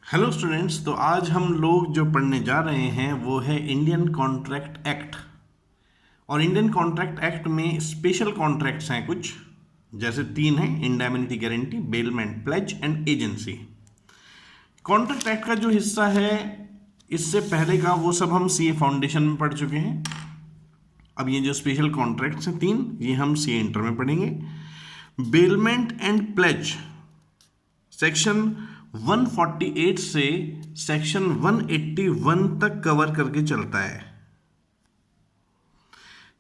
Hello students. तो आज हम लोग जो पढ़ने जा रहे हैं वो है इंडियन कॉन्ट्रैक्ट एक्ट। और इंडियन कॉन्ट्रैक्ट एक्ट में स्पेशल कॉन्ट्रैक्ट्स हैं कुछ, जैसे तीन हैं: indemnity guarantee, bailment, plays and agency. Contract act का जो हिस्सा है इससे पहले का वो सब हम सीए फाउंडेशन में पढ़ चुके हैं। अब ये जो स्पेशल कॉन्ट्रैक्ट्स हैं तीन, ये हम सीए इंटर में पढ़ेंगे। बेलमेंट एंड प्लेज सेक्शन 148 से सेक्शन 181 तक कवर करके चलता है।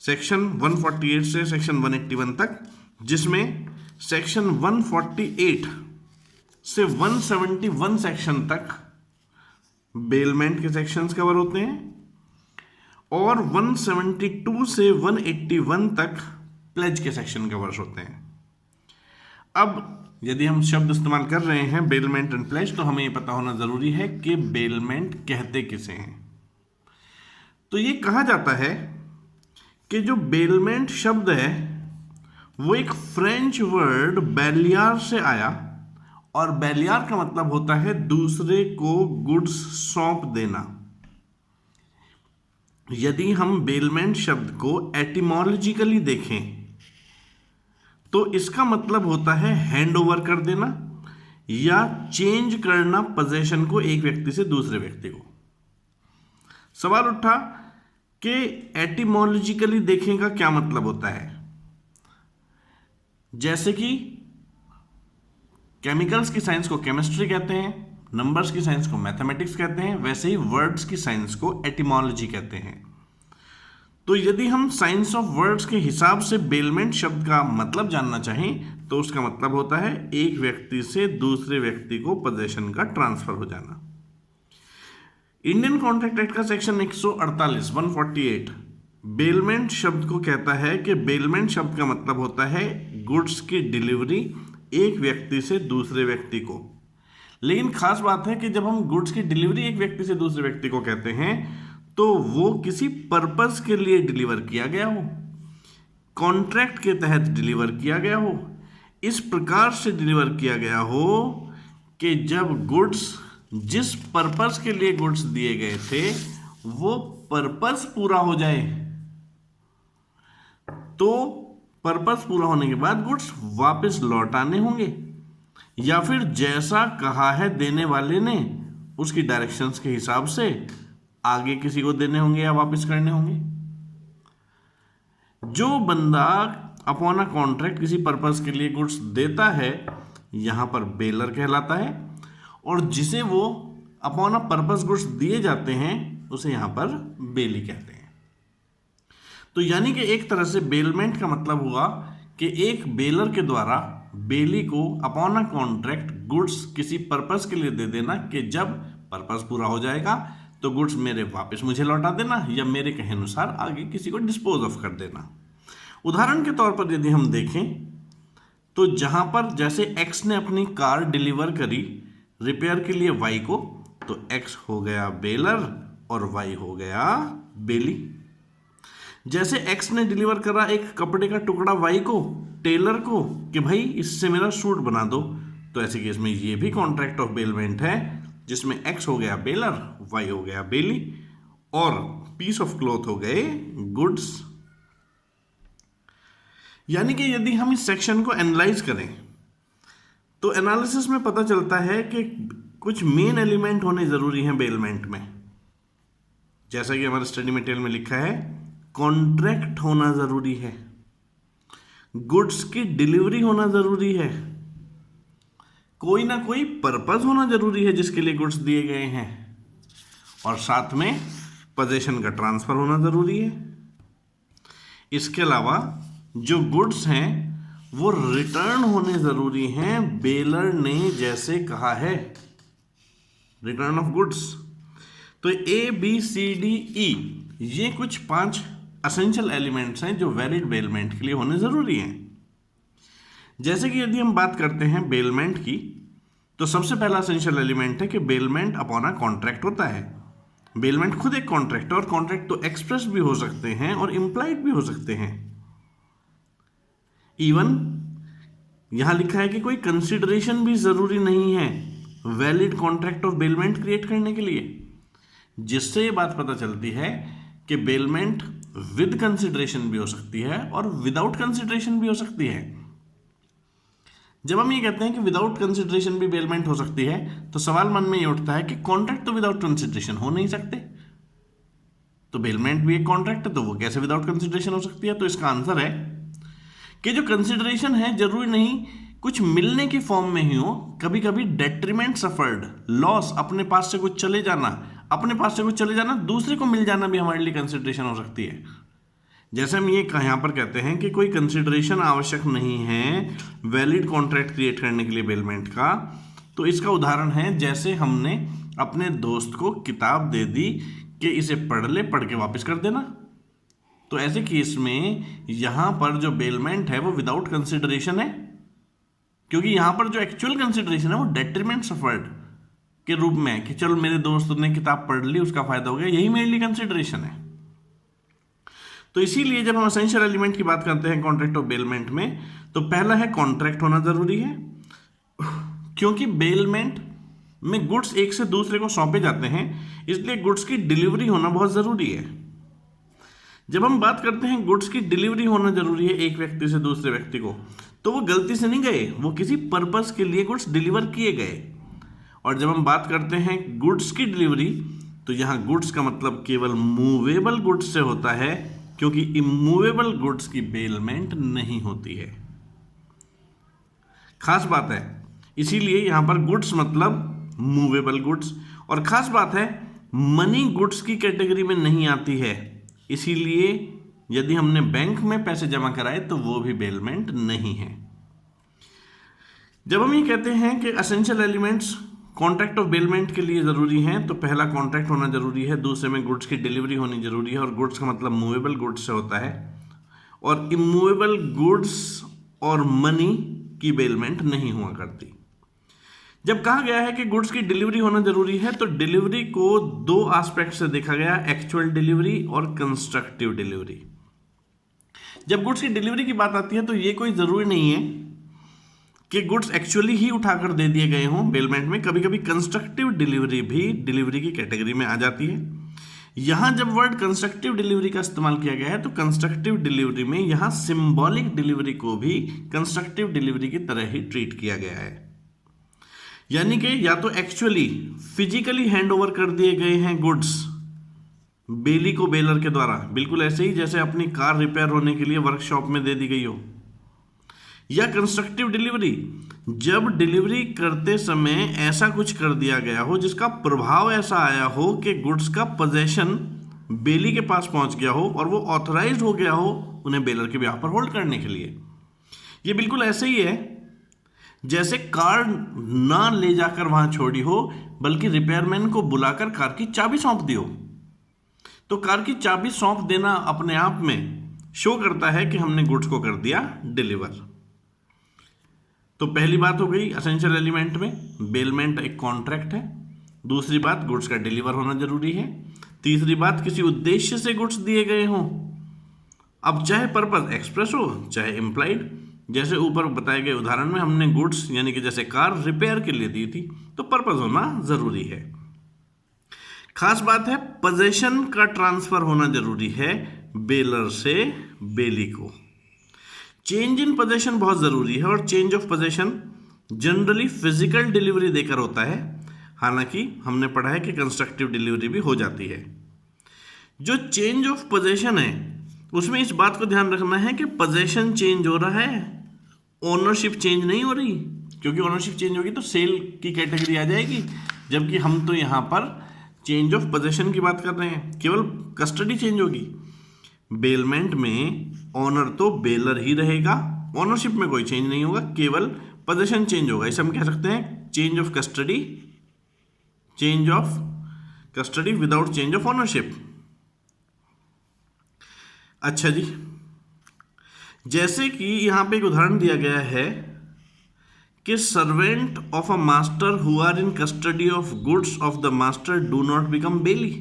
सेक्शन 148 से सेक्शन 181 तक, जिसमें सेक्शन 148 से 171 सेक्शन तक बेलमेंट के सेक्शंस कवर होते हैं और 172 से 181 तक प्लेज के सेक्शन कवर होते हैं। अब यदि हम शब्द इस्तेमाल कर रहे हैं बेलमेंट एंड प्लेज, तो हमें ये पता होना जरूरी है कि बेलमेंट कहते किसे हैं। तो ये कहा जाता है कि जो बेलमेंट शब्द है वो एक फ्रेंच वर्ड बेलियार से आया, और बेलियार का मतलब होता है दूसरे को गुड्स सौंप देना। यदि हम बेलमेंट शब्द को एटिमोलॉजिकली देखें तो इसका मतलब होता है हैंड ओवर कर देना या चेंज करना पोजीशन को एक व्यक्ति से दूसरे व्यक्ति को। सवाल उठा कि एटिमोलॉजिकली देखें का क्या मतलब होता है। जैसे कि केमिकल्स की साइंस को केमिस्ट्री कहते हैं, नंबर्स की साइंस को मैथमेटिक्स कहते हैं, वैसे ही वर्ड्स की साइंस को एटिमोलॉजी कहते हैं। तो यदि हम साइंस ऑफ वर्ड्स के हिसाब से बेलमेंट शब्द का मतलब जानना चाहें तो उसका मतलब होता है एक व्यक्ति से दूसरे व्यक्ति को पोजीशन का ट्रांसफर हो जाना। इंडियन कॉन्ट्रैक्ट एक्ट का सेक्शन 148 बेलमेंट शब्द को कहता है कि बेलमेंट शब्द का मतलब होता है गुड्स की डिलीवरी एक व्यक्ति से दूसरे व्यक्ति को। लेकिन खास बात है कि जब हम गुड्स की डिलीवरी एक व्यक्ति से दूसरे व्यक्ति को कहते हैं तो वो किसी पर्पस के लिए डिलीवर किया गया हो, कॉन्ट्रैक्ट के तहत डिलीवर किया गया हो, इस प्रकार से डिलीवर किया गया हो कि जब गुड्स, जिस पर्पस के लिए गुड्स दिए गए थे वो पर्पस पूरा हो जाए, तो पर्पस पूरा होने के बाद गुड्स वापस लौटाने होंगे, या फिर जैसा कहा है देने वाले ने उसकी डायरेक्शंस के हिसाब से आगे किसी को देने होंगे या वापस करने होंगे। जो बंदा अपॉन अ कॉन्ट्रैक्ट किसी पर्पस के लिए गुड्स देता है यहां पर बेलर कहलाता है, और जिसे वो अपॉन अ पर्पस गुड्स दिए जाते हैं उसे यहां पर बेली कहते हैं। तो यानी कि एक तरह से बेलमेंट का मतलब हुआ कि एक बेलर के द्वारा बेली को अपॉन अ कॉन्ट्रैक्ट गुड्स किसी पर्पस के लिए दे देना कि जब पर्पस पूरा हो जाएगा तो गुड्स मेरे वापस मुझे लौटा देना या मेरे कहे अनुसार आगे किसी को डिस्पोज ऑफ कर देना। उदाहरण के तौर पर यदि हम देखें तो जहां पर जैसे एक्स ने अपनी कार डिलीवर करी रिपेयर के लिए वाई को, तो एक्स हो गया बेलर और वाई हो गया बेली। जैसे एक्स ने डिलीवर करा एक कपड़े का टुकड़ा वाई को, टेलर को, कि भाई इससे मेरा सूट बना दो, तो ऐसे केस में ये भी कॉन्ट्रैक्ट ऑफ बेलमेंट है जिसमें एक्स हो गया बेलर, वाई हो गया बेली और पीस ऑफ क्लॉथ हो गए गुड्स। यानी कि यदि हम इस सेक्शन को एनालाइज करें तो एनालिसिस में पता चलता है कि कुछ मेन एलिमेंट होने जरूरी हैं बेलमेंट में। जैसा कि हमारे स्टडी मटेरियल में लिखा है, कॉन्ट्रैक्ट होना जरूरी है, गुड्स की डिलीवरी होना जरूरी है, कोई ना कोई पर्पस होना जरूरी है जिसके लिए गुड्स दिए गए हैं, और साथ में पोजीशन का ट्रांसफर होना जरूरी है। इसके अलावा जो गुड्स हैं वो रिटर्न होने जरूरी हैं, बेलर ने जैसे कहा है, रिटर्न ऑफ गुड्स। तो A B C D E ये कुछ 5 असेंशियल एलिमेंट्स हैं जो वैलिड बेलमेंट के लिए होने जरूरी हैं। जैसे कि यदि हम बात करते हैं बेलमेंट की, तो सबसे पहला असेंशियल एलिमेंट है कि बेलमेंट अपॉन अ कॉन्ट्रैक्ट होता है। बेलमेंट खुद एक कॉन्ट्रैक्ट है, और कॉन्ट्रैक्ट तो एक्सप्रेस भी हो सकते हैं और इंप्लाइड भी हो सकते हैं। इवन यहां लिखा है कि कोई कंसिडरेशन भी जरूरी नहीं है, valid contract of bailment create करने के लिए, जिससे ये बात पता चलती है कि बेलमेंट विद कंसिडरेशन भी हो सकती है और विदाउट कंसिडरेशन भी हो सकती है। जब हम ये कहते हैं कि विदाउट कंसिडरेशन भी बेलमेंट हो सकती है, तो सवाल मन में ये उठता है कि कॉन्ट्रैक्ट तो विदाउट कंसिडरेशन हो नहीं सकते, तो बेलमेंट भी एक कॉन्ट्रैक्ट है, तो वो कैसे विदाउट कंसिडरेशन हो सकती है? तो इसका आंसर है कि जो कंसिडरेशन है जरूरी नहीं कुछ मिलने की फॉर्म में ही हो, कभी कभी डेट्रीमेंट सफर्ड, लॉस, अपने पास से कुछ चले जाना, दूसरे को मिल जाना भी हमारे लिए कंसिडरेशन हो सकती है। जैसे हम ये यहाँ पर कहते हैं कि कोई कंसिडरेशन आवश्यक नहीं है वैलिड कॉन्ट्रैक्ट क्रिएट करने के लिए बेलमेंट का, तो इसका उदाहरण है जैसे हमने अपने दोस्त को किताब दे दी कि इसे पढ़ ले, पढ़ के वापस कर देना। तो ऐसे केस में यहाँ पर जो बेलमेंट है वो विदाउट कंसिडरेशन है, क्योंकि यहाँ पर जो एक्चुअल कंसिडरेशन है वो डेट्रीमेंट सफर्ड के रूप में है कि चलो मेरे दोस्त ने किताब पढ़ ली, उसका फायदा हो गया, यही मेरे लिए कंसिडरेशन है। तो इसीलिए जब हम एसेंशियल एलिमेंट की बात करते हैं कॉन्ट्रैक्ट ऑफ बेलमेंट में, तो पहला है कॉन्ट्रैक्ट होना जरूरी है, क्योंकि बेलमेंट में गुड्स एक से दूसरे को सौंपे जाते हैं, इसलिए गुड्स की डिलीवरी होना बहुत जरूरी है। जब हम बात करते हैं गुड्स की डिलीवरी होना जरूरी है एक व्यक्ति से दूसरे व्यक्ति को, तो वो गलती से नहीं गए, वो किसी पर्पस के लिए गुड्स डिलीवर किए गए। और जब हम बात करते हैं गुड्स की डिलीवरी, तो यहाँ गुड्स का मतलब केवल मूवेबल गुड्स से होता है, क्योंकि इमूवेबल गुड्स की बेलमेंट नहीं होती है। खास बात है, इसीलिए यहां पर गुड्स मतलब मूवेबल गुड्स, और खास बात है मनी गुड्स की कैटेगरी में नहीं आती है, इसीलिए यदि हमने बैंक में पैसे जमा कराए तो वो भी बेलमेंट नहीं है। जब हम ये कहते हैं कि essential elements contract of bailment के लिए जरूरी हैं, तो पहला कॉन्ट्रैक्ट होना जरूरी है, दूसरे में गुड्स की डिलीवरी होनी जरूरी है, और गुड्स का मतलब मूवेबल गुड्स से होता है, और इमूवेबल गुड्स और मनी की बेलमेंट नहीं हुआ करती। जब कहा गया है कि गुड्स की डिलीवरी होना जरूरी है, तो डिलीवरी को दो एस्पेक्ट से देखा गया, एक्चुअल डिलीवरी और कंस्ट्रक्टिव डिलीवरी। जब गुड्स की डिलीवरी की बात आती है तो ये कोई जरूरी नहीं है कि गुड्स एक्चुअली ही उठाकर दे दिए गए हों बेलमेंट में, कभी कभी कंस्ट्रक्टिव डिलीवरी भी डिलीवरी की कैटेगरी में आ जाती है। यहां जब वर्ड कंस्ट्रक्टिव डिलीवरी का इस्तेमाल किया गया है, तो कंस्ट्रक्टिव डिलीवरी में यहां सिंबॉलिक डिलीवरी को भी कंस्ट्रक्टिव डिलीवरी की तरह ही ट्रीट किया गया है, यानी कि या तो एक्चुअली फिजिकली हैंड ओवर कर दिए गए हैं गुड्स बेली को बेलर के द्वारा, बिल्कुल ऐसे ही जैसे अपनी कार रिपेयर होने के लिए वर्कशॉप में दे दी गई हो, या कंस्ट्रक्टिव डिलीवरी जब डिलीवरी करते समय ऐसा कुछ कर दिया गया हो जिसका प्रभाव ऐसा आया हो कि गुड्स का पोजेशन बेली के पास पहुंच गया हो और वो ऑथराइज्ड हो गया हो उन्हें बेलर के ब्याह पर होल्ड करने के लिए। ये बिल्कुल ऐसे ही है जैसे कार ना ले जाकर वहां छोड़ी हो, बल्कि रिपेयरमैन को बुलाकर कार की चाबी सौंप दी हो। तो कार की चाबी सौंप देना अपने आप में शो करता है कि हमने गुड्स को कर दिया डिलीवर। तो पहली बात हो गई एसेंशियल एलिमेंट में बेलमेंट एक कॉन्ट्रैक्ट है, दूसरी बात गुड्स का डिलीवर होना जरूरी है, तीसरी बात किसी उद्देश्य से गुड्स दिए गए हों, अब चाहे पर्पस एक्सप्रेस हो चाहे इम्प्लाइड। जैसे ऊपर बताए गए उदाहरण में हमने गुड्स यानी कि जैसे कार रिपेयर के लिए दी थी, तो पर्पस होना जरूरी है। खास बात है पोजेशन का ट्रांसफर होना जरूरी है बेलर से बेली को। चेंज इन पोजेशन बहुत जरूरी है, और change of possession generally physical delivery देकर होता है, हालांकि हमने पढ़ा है कि कंस्ट्रक्टिव डिलीवरी भी हो जाती है। जो चेंज ऑफ पोजेशन है उसमें इस बात को ध्यान रखना है कि पोजेशन चेंज हो रहा है, ओनरशिप चेंज नहीं हो रही, क्योंकि ओनरशिप चेंज होगी तो सेल की कैटेगरी आ जाएगी, जबकि हम तो यहाँ पर चेंज ऑफ पोजेशन की बात कर रहे हैं, केवल कस्टडी चेंज होगी। बेलमेंट में ऑनर तो बेलर ही रहेगा, ओनरशिप में कोई चेंज नहीं होगा, केवल पोजेशन चेंज होगा। इसे हम कह सकते हैं change of custody without change of ownership. अच्छा जी, जैसे कि यहां पे एक उदाहरण दिया गया है कि servant of a master who are in custody of goods of the master do not become bailee.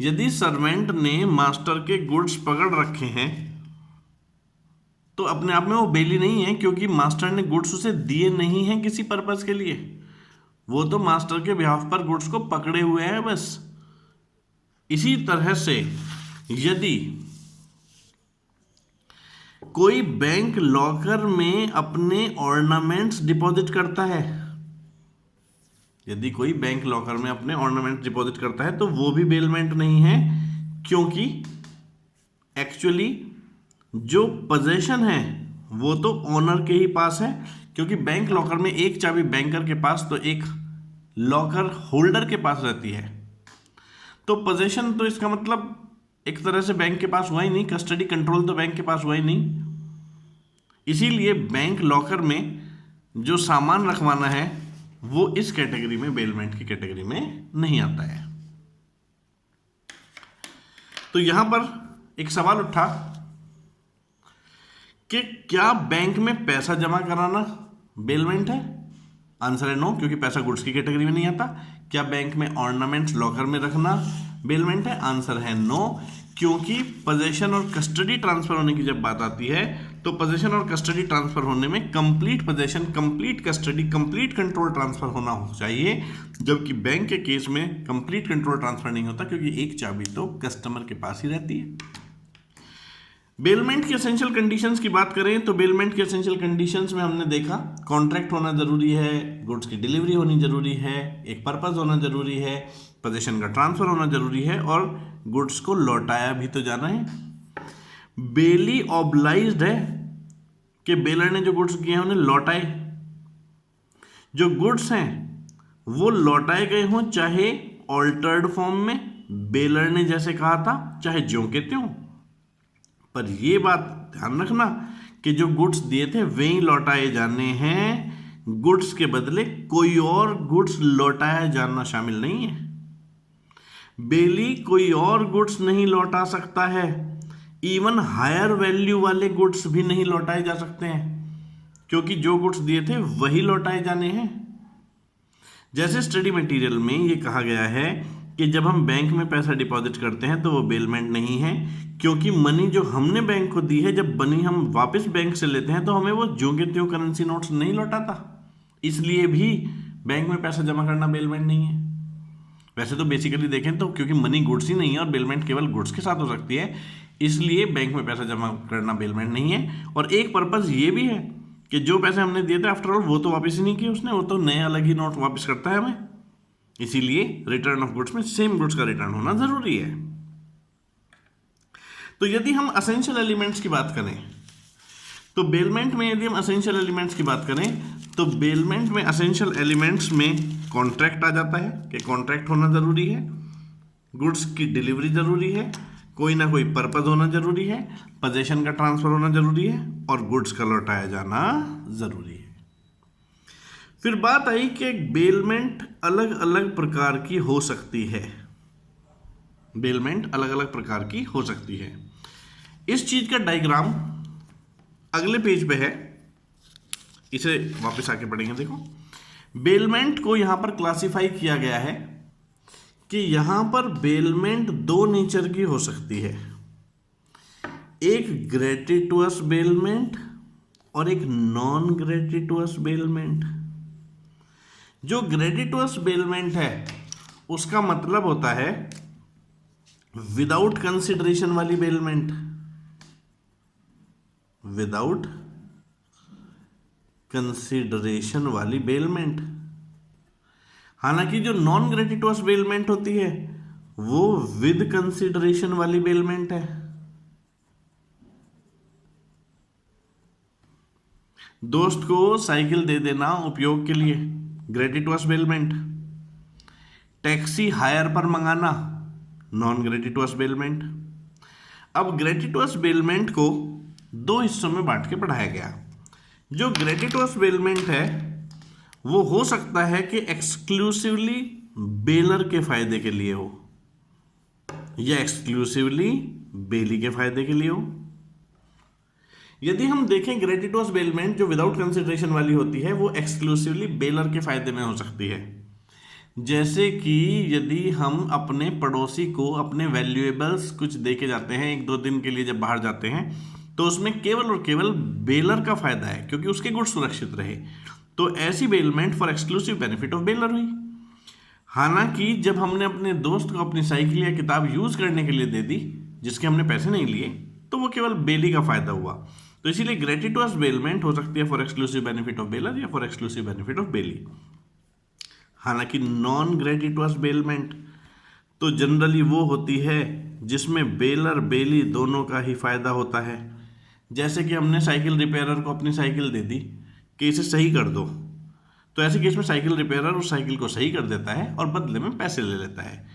यदि सर्वेंट ने मास्टर के गुड्स पकड़ रखे हैं तो अपने आप में वो बेली नहीं है, क्योंकि मास्टर ने गुड्स उसे दिए नहीं हैं किसी पर्पस के लिए, वो तो मास्टर के बिहाफ पर गुड्स को पकड़े हुए हैं बस। इसी तरह से यदि कोई बैंक लॉकर में अपने ऑर्नामेंट्स डिपॉजिट करता है, यदि कोई बैंक लॉकर में अपने ऑर्नामेंट्स डिपॉजिट करता है तो वो भी बेलमेंट नहीं है, क्योंकि एक्चुअली जो पोजीशन है वो तो ओनर के ही पास है, क्योंकि बैंक लॉकर में एक चाबी बैंकर के पास तो एक लॉकर होल्डर के पास रहती है। तो पोजीशन तो इसका मतलब एक तरह से बैंक के पास हुआ ही नहीं, कस्टडी कंट्रोल तो बैंक के पास हुआ ही नहीं। इसीलिए बैंक लॉकर में जो सामान रखवाना है वो इस कैटेगरी में, बेलमेंट की कैटेगरी में नहीं आता है। तो यहां पर एक सवाल उठा कि क्या बैंक में पैसा जमा कराना बेलमेंट है? आंसर है नो, क्योंकि पैसा गुड्स की कैटेगरी में नहीं आता। क्या बैंक में ऑर्नामेंट्स लॉकर में रखना बेलमेंट है? आंसर है नो, क्योंकि पोजीशन और कस्टडी ट्रांसफर होने की जब बात आती है तो पोजीशन और कस्टडी ट्रांसफर होने में complete position, complete custody, complete control transfer होना चाहिए, जबकि बैंक के केस में कंप्लीट कंट्रोल ट्रांसफर नहीं होता, क्योंकि एक चाबी तो कस्टमर के पास ही रहती है। बेलमेंट की एसेंशियल कंडीशंस की बात करें तो बेलमेंट की एसेंशियल कंडीशंस में हमने देखा कॉन्ट्रैक्ट होना जरूरी है, गुड्स की डिलीवरी होनी जरूरी है, एक पर्पस होना जरूरी है, पोजीशन का ट्रांसफर होना जरूरी है और गुड्स को लौटाया भी तो जाना है। बेली ऑब्लाइज्ड है कि बेलर ने जो गुड्स किए हैं उन्हें लौटाए। जो गुड्स हैं वो लौटाए गए हों, चाहे ऑल्टर्ड फॉर्म में बेलर ने जैसे कहा था, चाहे ज्यों के त्यों। पर ये बात ध्यान रखना कि जो गुड्स दिए थे वे ही लौटाए जाने हैं, गुड्स के बदले कोई और गुड्स लौटाया जाना शामिल नहीं है। बेली कोई और गुड्स नहीं लौटा सकता है, इवन हायर वैल्यू वाले गुड्स भी नहीं लौटाए जा सकते हैं, क्योंकि जो गुड्स दिए थे वही लौटाए जाने हैं। जैसे स्टडी मटेरियल में ये कहा गया है कि जब हम बैंक में पैसा डिपॉजिट करते हैं तो वो बेलमेंट नहीं है, क्योंकि मनी जो हमने बैंक को दी है, जब मनी हम वापस बैंक से लेते हैं तो हमें वो ज्यों के त्यों करेंसी नोट्स नहीं लौटाता, इसलिए भी बैंक में पैसा जमा करना बेलमेंट नहीं है। वैसे तो बेसिकली देखें तो क्योंकि मनी गुड्स ही नहीं है और बेलमेंट केवल गुड्स के साथ हो सकती है, इसलिए बैंक में पैसा जमा करना बेलमेंट नहीं है। और एक पर्पज़ ये भी है कि जो पैसे हमने दिए थे आफ्टर ऑल वो तो वापस ही नहीं किए उसने, वो तो नए अलग ही नोट वापस करता है हमें, इसीलिए रिटर्न ऑफ गुड्स में सेम गुड्स का रिटर्न होना जरूरी है। तो यदि हम असेंशियल एलिमेंट्स की बात करें तो बेलमेंट में, यदि हम असेंशियल एलिमेंट्स की बात करें तो बेलमेंट में असेंशियल एलिमेंट्स में कॉन्ट्रैक्ट आ जाता है कि कॉन्ट्रैक्ट होना जरूरी है, गुड्स की डिलीवरी जरूरी है, कोई ना कोई पर्पज होना जरूरी है, पोजीशन का ट्रांसफर होना जरूरी है और गुड्स का लौटाया जाना जरूरी है। फिर बात आई कि बेलमेंट अलग अलग प्रकार की हो सकती है, बेलमेंट अलग अलग प्रकार की हो सकती है। इस चीज का डायग्राम अगले पेज पे है, इसे वापस आके पढ़ेंगे। देखो, बेलमेंट को यहां पर क्लासिफाई किया गया है कि यहां पर बेलमेंट दो नेचर की हो सकती है, एक ग्रेटिटुअस बेलमेंट और एक नॉन ग्रेटिटुअस बेलमेंट। जो ग्रेटिटुअस बेलमेंट है उसका मतलब होता है विदाउट कंसिडरेशन वाली बेलमेंट, विदाउट कंसिडरेशन वाली बेलमेंट। हालांकि जो नॉन ग्रेटिटुअस बेलमेंट होती है वो विद कंसिडरेशन वाली बेलमेंट है। दोस्त को साइकिल दे देना उपयोग के लिए, ग्रेटिटुअस बेलमेंट। टैक्सी हायर पर मंगाना, नॉन ग्रेटिटुअस बेलमेंट। अब ग्रेटिटुअस बेलमेंट को दो हिस्सों में बांट के पढ़ाया गया। जो ग्रेटिटुअस बेलमेंट है वो हो सकता है कि एक्सक्लूसिवली बेलर के फायदे के लिए हो या एक्सक्लूसिवली बेली के फायदे के लिए हो। यदि हम देखें ग्रेटिटुअस बेलमेंट जो विदाउट कंसिडरेशन वाली होती है वो एक्सक्लूसिवली बेलर के फायदे में हो सकती है। जैसे कि यदि हम अपने पड़ोसी को अपने वैल्यूएबल्स कुछ दे के जाते हैं, एक दो दिन के लिए जब बाहर जाते हैं, तो उसमें केवल और केवल बेलर का फायदा है क्योंकि उसके गुड्स सुरक्षित रहे। तो ऐसी bailment for exclusive benefit of baler हुई। हालांकि जब हमने अपने दोस्त को अपनी साइकिल या किताब यूज करने के लिए दे दी जिसके हमने पैसे नहीं लिए, तो वो केवल बेली का फायदा हुआ। तो इसीलिए ग्रेटिटुअस बेलमेंट हो सकती है for exclusive benefit of bailor या for exclusive benefit of bailee. हालांकि नॉन ग्रेटिटुअस बेलमेंट तो जनरली वो होती है जिसमें बेलर बेली दोनों का ही फायदा होता है। जैसे कि हमने साइकिल रिपेयरर को अपनी साइकिल दे दी कि इसे सही कर दो, तो ऐसे केस में साइकिल रिपेयरर उस साइकिल को सही कर देता है और बदले में पैसे ले लेता है।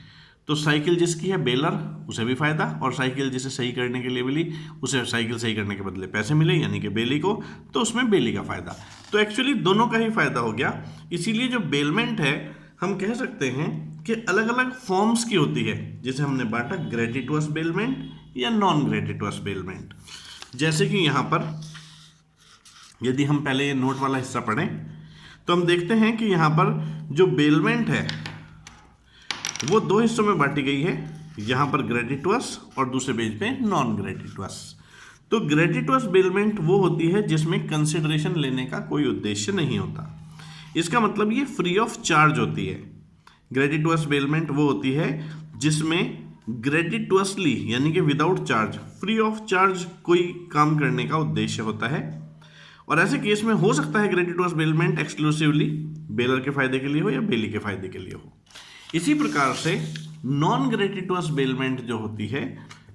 तो साइकिल जिसकी है बेलर उसे भी फायदा, और साइकिल जिसे सही करने के लिए मिली उसे साइकिल सही करने के बदले पैसे मिले यानी कि बेली को, तो उसमें बेली का फायदा। तो एक्चुअली दोनों का ही फायदा हो गया। इसीलिए जो बेलमेंट है हम कह सकते हैं कि अलग अलग फॉर्म्स की होती है, जिसे हमने बांटा ग्रेटिटुअस बेलमेंट या नॉन ग्रेटिटुअस बेलमेंट। जैसे कि यहाँ पर यदि हम पहले ये नोट वाला हिस्सा पढ़ें तो हम देखते हैं कि यहाँ पर जो बेलमेंट है वो दो हिस्सों में बांटी गई है, यहाँ पर ग्रेटिटुअस और दूसरे पेज पे नॉन ग्रेटिटुअस। तो ग्रेटिटुअस बेलमेंट वो होती है जिसमें कंसिडरेशन लेने का कोई उद्देश्य नहीं होता। इसका मतलब ये फ्री ऑफ चार्ज होती है। ग्रेटिटुअस बेलमेंट वो होती है जिसमें ग्रेटिटुअसली यानी कि without charge, free of charge कोई काम करने का उद्देश्य होता है। और ऐसे केस में हो सकता है ग्रेटिटुअस बेलमेंट एक्सक्लूसिवली बेलर के फायदे के लिए हो या बेली के फायदे के लिए हो। इसी प्रकार से नॉन ग्रेटिटुअस बेलमेंट जो होती है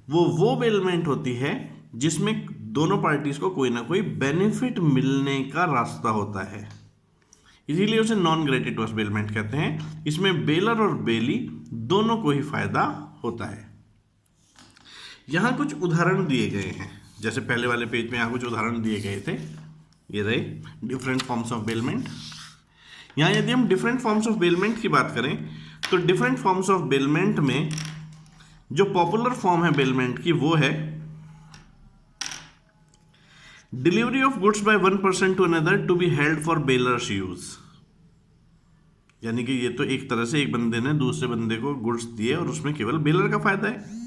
वो बेलमेंट होती है जिसमें दोनों पार्टीज को कोई ना कोई बेनिफिट मिलने का रास्ता होता है, इसीलिए उसे नॉन ग्रेटिटुअस बेलमेंट कहते हैं। इसमें बेलर और बेली दोनों को ही फायदा होता है। यहां कुछ उदाहरण दिए गए हैं, जैसे पहले वाले पेज में यहां कुछ उदाहरण दिए गए थे, ये रहे डिफरेंट फॉर्म्स ऑफ बेलमेंट। यहां यदि हम डिफरेंट फॉर्म्स ऑफ बेलमेंट की बात करें तो डिफरेंट फॉर्म्स ऑफ बेलमेंट में जो पॉपुलर फॉर्म है बेलमेंट की वो है delivery of goods by one person to another to be held for bailor's use. यानी कि ये तो एक तरह से एक बंदे ने दूसरे बंदे को गुड्स दिए और उसमें केवल बेलर का फायदा है।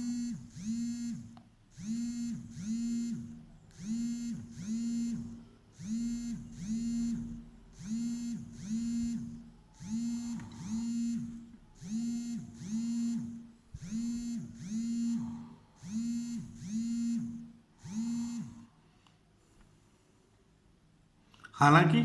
हालांकि